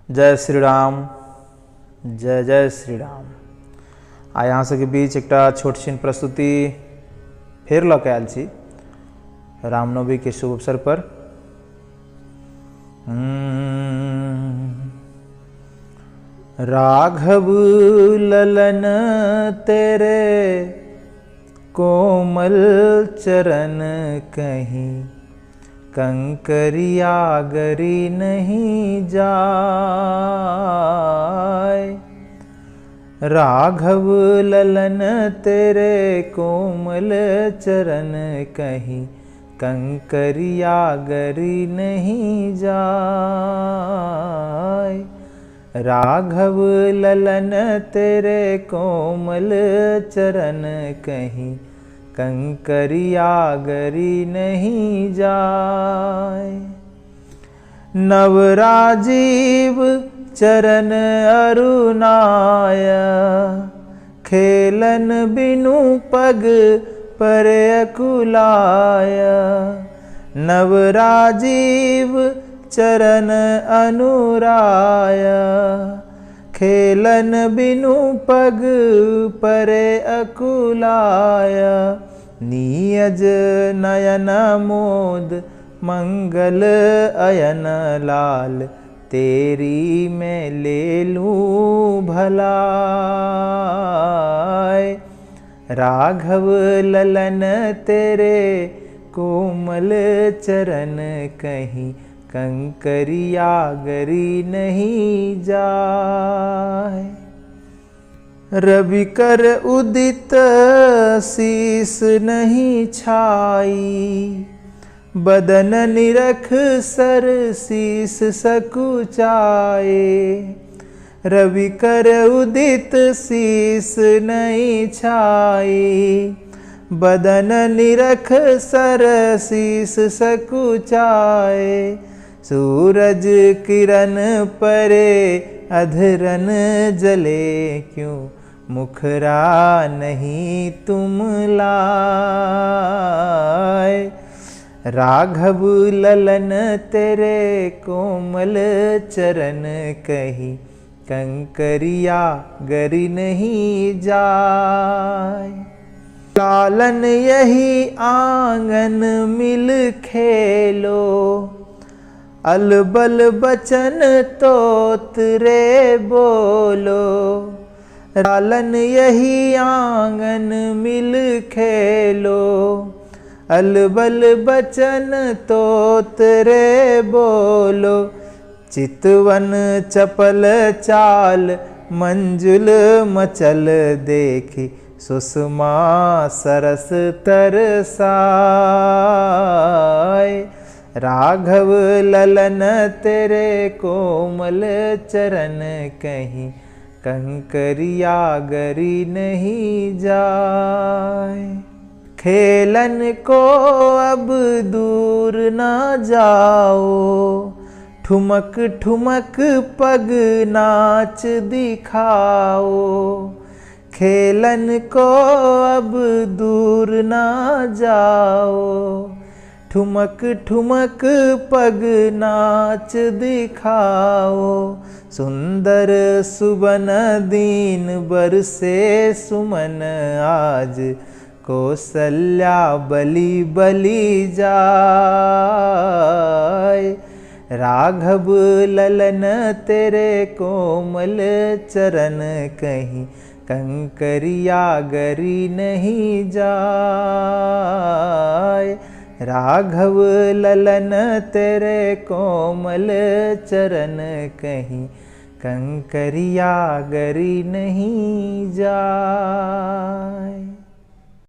जय श्री राम, जय जय श्री राम। आइ अहाँ सबके बीच एक छोट छिन प्रस्तुति फेर लऽ के आयल छी रामनवमी के शुभ अवसर पर। राघव ललन तेरे कोमल चरण कहीं कंकरिया गरी नहीं जाए। राघव ललन तेरे कोमल चरण कहीं कंकरिया गरी नहीं जाए। राघव ललन तेरे कोमल चरण कहीं कंकरिया गरी नहीं जाए। नवराजीव चरण अरुणाय खेलन बिनु पग पर अकुलाय। नवराजीव चरण अनुराय खेलन बिनु पग पर अकुलाय। नियज नयन मोद मंगल अयन लाल तेरी मैं ले लूं भलाय। राघव ललन तेरे कोमल चरण कहीं कंकरिया गरी नहीं जाए। रवि कर उदित शीस नहीं छाई बदन निरख सर शीस सकुचाए। रवि कर उदित शीस नहीं छाई बदन निरख सर शीस सकुचाए। सूरज किरण परे अधरन जले क्यों मुखरा नहीं तुम लाए। राघव ललन तेरे कोमल चरण कहीं कंकरिया गरी नहीं जाए। लालन यही आंगन मिल खेलो अलबल बचन तोतरे बोलो। लालन यही आंगन मिल खेलो अलबल बचन तोतरे बोलो। चितवन चपल चाल मंजुल मचल देखी सुषमा सरस तरसाए। राघव ललन तेरे कोमल चरण कहीं कंकरिया गरी नहीं जाए। खेलन को अब दूर ना जाओ ठुमक ठुमक पग नाच दिखाओ। खेलन को अब दूर ना जाओ ठुमक ठुमक पग नाच दिखाओ। सुंदर सुबन दीन बरसे सुमन आज कौशल्या बलि बलि जाए। राघव ललन तेरे कोमल चरण कहीं कंकरिया गरी नहीं जाए। राघव ललन तेरे कोमल चरण कहीं कंकरिया गरी नहीं जाए।